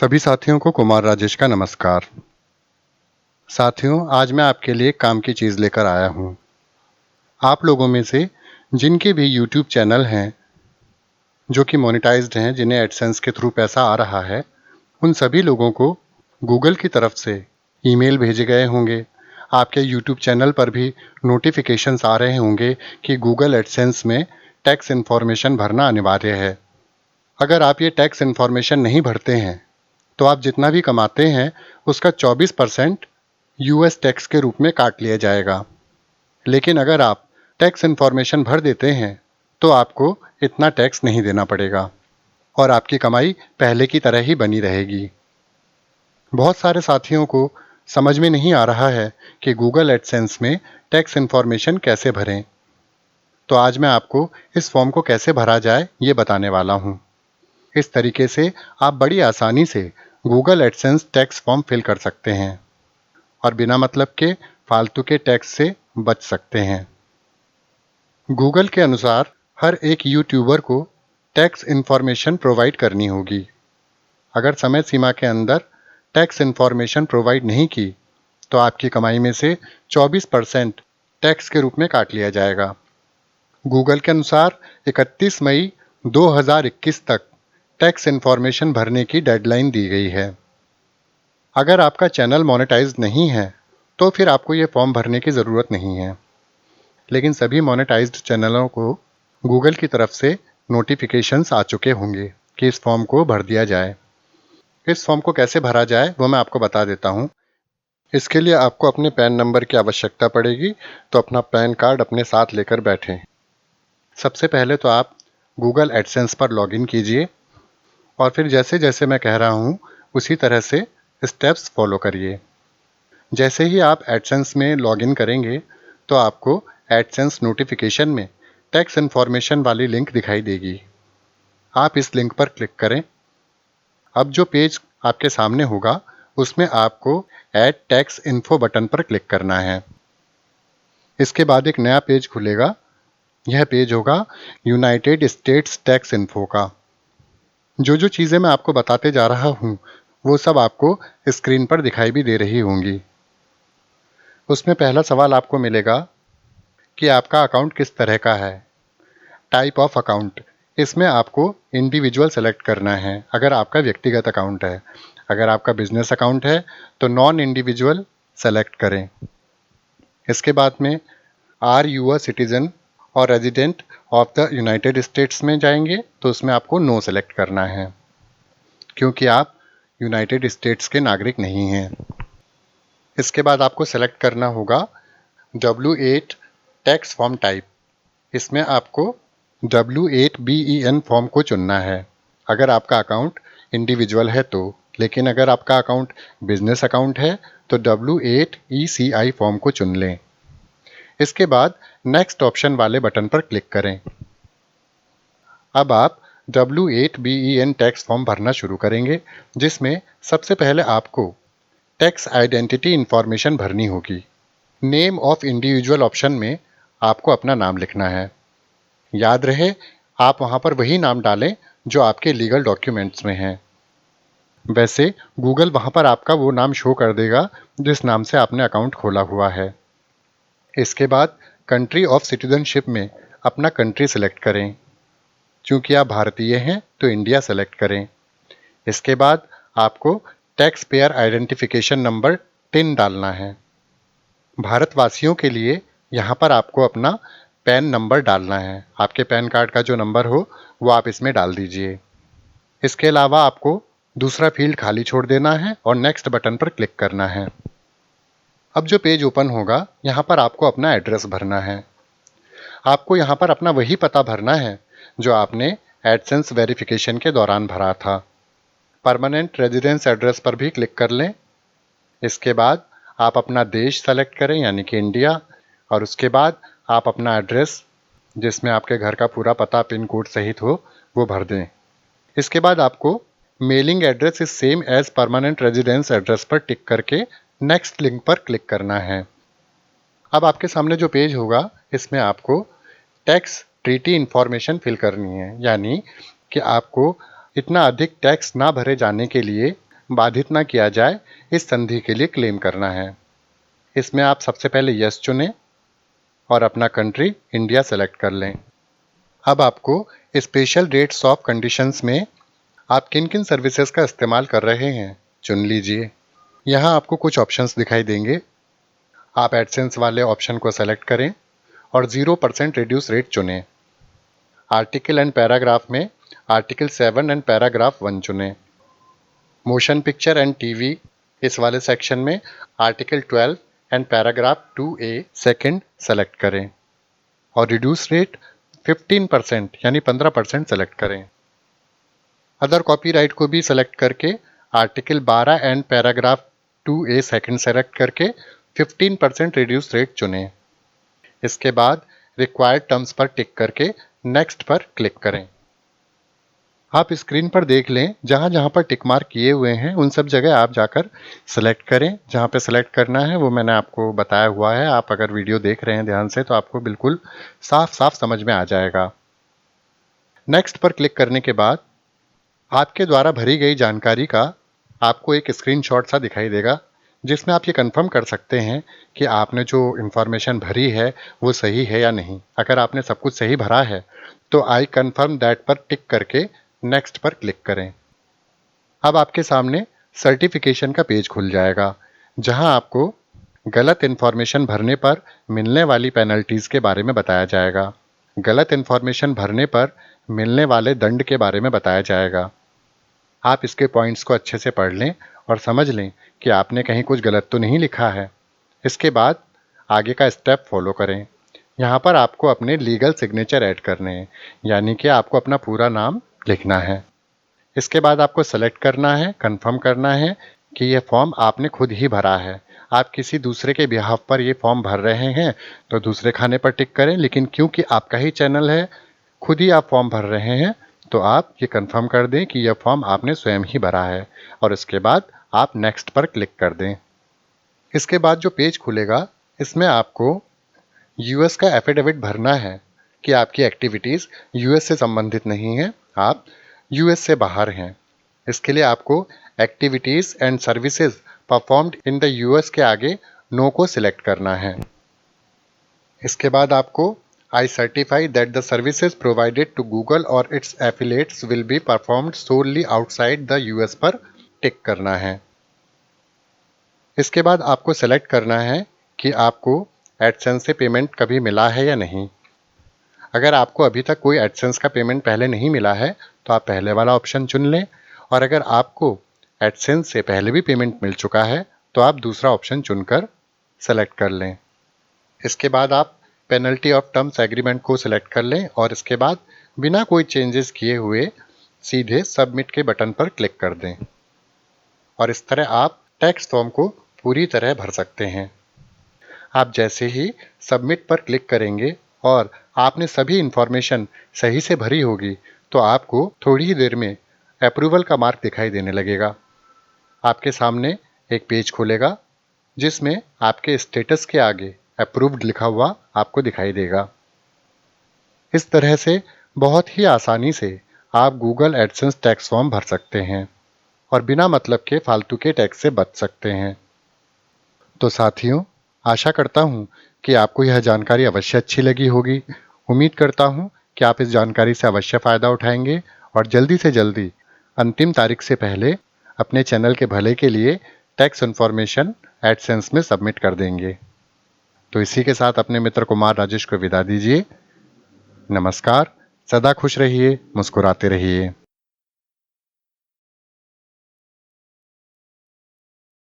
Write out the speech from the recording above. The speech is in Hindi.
सभी साथियों को कुमार राजेश का नमस्कार। साथियों, आज मैं आपके लिए एक काम की चीज़ लेकर आया हूँ। आप लोगों में से जिनके भी यूट्यूब चैनल हैं, जो कि मोनेटाइज्ड हैं, जिन्हें एडसेंस के थ्रू पैसा आ रहा है, उन सभी लोगों को गूगल की तरफ से ईमेल भेजे गए होंगे। आपके यूट्यूब चैनल पर भी नोटिफिकेशंस आ रहे होंगे कि गूगल एडसेंस में टैक्स इन्फॉर्मेशन भरना अनिवार्य है। अगर आप ये टैक्स इन्फॉर्मेशन नहीं भरते हैं, तो आप जितना भी कमाते हैं उसका 24% यूएस टैक्स के रूप में काट लिया जाएगा। लेकिन अगर आप टैक्स इन्फॉर्मेशन भर देते हैं तो आपको इतना टैक्स नहीं देना पड़ेगा और आपकी कमाई पहले की तरह ही बनी रहेगी। बहुत सारे साथियों को समझ में नहीं आ रहा है कि गूगल एडसेंस में टैक्स इन्फॉर्मेशन कैसे भरें। तो आज मैं आपको इस फॉर्म को कैसे भरा जाए ये बताने वाला हूँ। इस तरीके से आप बड़ी आसानी से Google AdSense tax form fill कर सकते हैं और बिना मतलब के फालतू के टैक्स से बच सकते हैं। गूगल के अनुसार हर एक यूट्यूबर को टैक्स इन्फॉर्मेशन प्रोवाइड करनी होगी। अगर समय सीमा के अंदर टैक्स इन्फॉर्मेशन प्रोवाइड नहीं की तो आपकी कमाई में से 24% टैक्स के रूप में काट लिया जाएगा। गूगल के अनुसार 31 मई 2021 तक टैक्स इन्फॉर्मेशन भरने की डेडलाइन दी गई है। अगर आपका चैनल मोनेटाइज नहीं है तो फिर आपको ये फॉर्म भरने की ज़रूरत नहीं है। लेकिन सभी मोनेटाइज्ड चैनलों को गूगल की तरफ से नोटिफिकेशंस आ चुके होंगे कि इस फॉर्म को भर दिया जाए। इस फॉर्म को कैसे भरा जाए वो मैं आपको बता देता हूँ। इसके लिए आपको अपने पैन नंबर की आवश्यकता पड़ेगी, तो अपना पैन कार्ड अपने साथ लेकर बैठें। सबसे पहले तो आप गूगल एडसेंस पर लॉगिन कीजिए और फिर जैसे जैसे मैं कह रहा हूँ उसी तरह से स्टेप्स फॉलो करिए। जैसे ही आप एडसेंस में लॉगिन करेंगे तो आपको एडसेंस नोटिफिकेशन में टैक्स इन्फॉर्मेशन वाली लिंक दिखाई देगी। आप इस लिंक पर क्लिक करें। अब जो पेज आपके सामने होगा उसमें आपको ऐड टैक्स इन्फो बटन पर क्लिक करना है। इसके बाद एक नया पेज खुलेगा। यह पेज होगा यूनाइटेड स्टेट्स टैक्स इन्फो का। जो चीज़ें मैं आपको बताते जा रहा हूँ वो सब आपको स्क्रीन पर दिखाई भी दे रही होंगी। उसमें पहला सवाल आपको मिलेगा कि आपका अकाउंट किस तरह का है। टाइप ऑफ अकाउंट, इसमें आपको इंडिविजुअल सेलेक्ट करना है अगर आपका व्यक्तिगत अकाउंट है। अगर आपका बिजनेस अकाउंट है तो नॉन इंडिविजुअल सेलेक्ट करें। इसके बाद में आर यू अ सिटीजन और resident of the United states में जाएंगे तो उसमें आपको नो सेलेक्ट करना है, क्योंकि आप यूनाइटेड स्टेट्स के नागरिक नहीं हैं। इसके बाद आपको सेलेक्ट करना होगा W8 टैक्स फॉर्म टाइप। इसमें आपको W8BEN फॉर्म को चुनना है अगर आपका अकाउंट इंडिविजुअल है तो। लेकिन अगर आपका अकाउंट बिजनेस अकाउंट है तो W8ECI फॉर्म को चुन लें। इसके बाद नेक्स्ट ऑप्शन वाले बटन पर क्लिक करें। अब आप W8BEN टैक्स फॉर्म भरना शुरू करेंगे, जिसमें सबसे पहले आपको टैक्स आइडेंटिटी इंफॉर्मेशन भरनी होगी। नेम ऑफ इंडिविजुअल ऑप्शन में आपको अपना नाम लिखना है। याद रहे, आप वहाँ पर वही नाम डालें जो आपके लीगल डॉक्यूमेंट्स में हैं। वैसे गूगल वहाँ पर आपका वो नाम शो कर देगा जिस नाम से आपने अकाउंट खोला हुआ है। इसके बाद कंट्री ऑफ सिटीजनशिप में अपना कंट्री सेलेक्ट करें। चूँकि आप भारतीय हैं तो इंडिया सेलेक्ट करें। इसके बाद आपको tax payer identification number tin डालना है। भारतवासियों के लिए यहाँ पर आपको अपना पैन नंबर डालना है। आपके पैन कार्ड का जो नंबर हो वो आप इसमें डाल दीजिए। इसके अलावा आपको दूसरा फील्ड खाली छोड़ देना है और नेक्स्ट बटन पर क्लिक करना है। अब जो पेज ओपन होगा यहाँ पर आपको अपना एड्रेस भरना है। आपको यहाँ पर अपना वही पता भरना है जो आपने एडसेंस वेरिफिकेशन के दौरान भरा था। परमानेंट रेजिडेंस एड्रेस पर भी क्लिक कर लें। इसके बाद आप अपना देश सेलेक्ट करें यानी कि इंडिया, और उसके बाद आप अपना एड्रेस जिसमें आपके घर का पूरा पता पिन कोड सहित हो वो भर दें। इसके बाद आपको mailing address is same as permanent residence address पर टिक करके नेक्स्ट लिंक पर क्लिक करना है। अब आपके सामने जो पेज होगा इसमें आपको टैक्स ट्रीटी इंफॉर्मेशन फिल करनी है, यानी कि आपको इतना अधिक टैक्स ना भरे जाने के लिए बाधित ना किया जाए इस संधि के लिए क्लेम करना है। इसमें आप सबसे पहले यस चुनें और अपना कंट्री इंडिया सेलेक्ट कर लें। अब आपको स्पेशल रेट्स ऑफ कंडीशंस में आप किन किन सर्विसेज का इस्तेमाल कर रहे हैं चुन लीजिए। यहाँ आपको कुछ ऑप्शंस दिखाई देंगे। आप एडसेंस वाले ऑप्शन को सेलेक्ट करें और 0% रिड्यूस रेट चुनें। आर्टिकल एंड पैराग्राफ में आर्टिकल 7 एंड पैराग्राफ 1 चुनें। मोशन पिक्चर एंड टीवी इस वाले सेक्शन में article 12 and paragraph 2A second select करें और रिड्यूस रेट 15% यानी 15% सेलेक्ट करें। अदर कॉपीराइट को भी सेलेक्ट करके article 12 and paragraph 2A second select करके 15% रिड्यूस रेट चुनें। इसके बाद रिक्वायर्ड टर्म्स पर टिक करके नेक्स्ट पर क्लिक करें। आप स्क्रीन पर देख लें, जहां जहां पर टिक मार्क किए हुए हैं उन सब जगह आप जाकर सेलेक्ट करें। जहां पे सेलेक्ट करना है वो मैंने आपको बताया हुआ है। आप अगर वीडियो देख रहे हैं ध्यान से तो आपको बिल्कुल साफ साफ समझ में आ जाएगा। नेक्स्ट पर क्लिक करने के बाद आपके द्वारा भरी गई जानकारी का आपको एक स्क्रीनशॉट सा दिखाई देगा, जिसमें आप ये कंफर्म कर सकते हैं कि आपने जो इन्फॉर्मेशन भरी है वो सही है या नहीं। अगर आपने सब कुछ सही भरा है तो आई कंफर्म दैट पर टिक करके नेक्स्ट पर क्लिक करें। अब आपके सामने सर्टिफिकेशन का पेज खुल जाएगा, जहां आपको गलत इन्फॉर्मेशन भरने पर मिलने वाली पेनल्टीज के बारे में बताया जाएगा। गलत इन्फॉर्मेशन भरने पर मिलने वाले दंड के बारे में बताया जाएगा। आप इसके पॉइंट्स को अच्छे से पढ़ लें और समझ लें कि आपने कहीं कुछ गलत तो नहीं लिखा है। इसके बाद आगे का स्टेप फॉलो करें। यहाँ पर आपको अपने लीगल सिग्नेचर ऐड करने हैं, यानी कि आपको अपना पूरा नाम लिखना है। इसके बाद आपको सेलेक्ट करना है, कंफर्म करना है कि यह फॉर्म आपने खुद ही भरा है। आप किसी दूसरे के बिहाफ पर ये फॉर्म भर रहे हैं तो दूसरे खाने पर टिक करें, लेकिन क्योंकि आपका ही चैनल है, खुद ही आप फॉर्म भर रहे हैं, तो आप ये कंफर्म कर दें कि यह फॉर्म आपने स्वयं ही भरा है और इसके बाद आप नेक्स्ट पर क्लिक कर दें। इसके बाद जो पेज खुलेगा इसमें आपको यूएस का एफिडेविट भरना है कि आपकी एक्टिविटीज़ यूएस से संबंधित नहीं है, आप यूएस से बाहर हैं। इसके लिए आपको activities and services performed in the US के आगे नो को सिलेक्ट करना है। इसके बाद आपको I certify that the services provided to Google or its affiliates will be performed solely outside the US पर टिक करना है। इसके बाद आपको सेलेक्ट करना है कि आपको एडसेंस से पेमेंट कभी मिला है या नहीं। अगर आपको अभी तक कोई एडसेंस का पेमेंट पहले नहीं मिला है तो आप पहले वाला ऑप्शन चुन लें, और अगर आपको एडसेंस से पहले भी पेमेंट मिल चुका है तो आप दूसरा ऑप्शन चुनकर सेलेक्ट कर लें। इसके बाद आप पेनल्टी ऑफ टर्म्स एग्रीमेंट को सिलेक्ट कर लें और इसके बाद बिना कोई चेंजेस किए हुए सीधे सबमिट के बटन पर क्लिक कर दें और इस तरह आप टैक्स फॉर्म को पूरी तरह भर सकते हैं। आप जैसे ही सबमिट पर क्लिक करेंगे और आपने सभी इंफॉर्मेशन सही से भरी होगी तो आपको थोड़ी ही देर में अप्रूवल का मार्क दिखाई देने लगेगा। आपके सामने एक पेज खुलेगा जिसमें आपके स्टेटस के आगे अप्रूव्ड लिखा हुआ आपको दिखाई देगा। इस तरह से बहुत ही आसानी से आप गूगल एडसेंस टैक्स फॉर्म भर सकते हैं और बिना मतलब के फालतू के टैक्स से बच सकते हैं। तो साथियों, आशा करता हूँ कि आपको यह जानकारी अवश्य अच्छी लगी होगी। उम्मीद करता हूँ कि आप इस जानकारी से अवश्य फ़ायदा उठाएंगे और जल्दी से जल्दी अंतिम तारीख से पहले अपने चैनल के भले के लिए टैक्स इन्फॉर्मेशन एडसेंस में सबमिट कर देंगे। तो इसी के साथ अपने मित्र कुमार राजेश को विदा दीजिए। नमस्कार, सदा खुश रहिए, मुस्कुराते रहिए।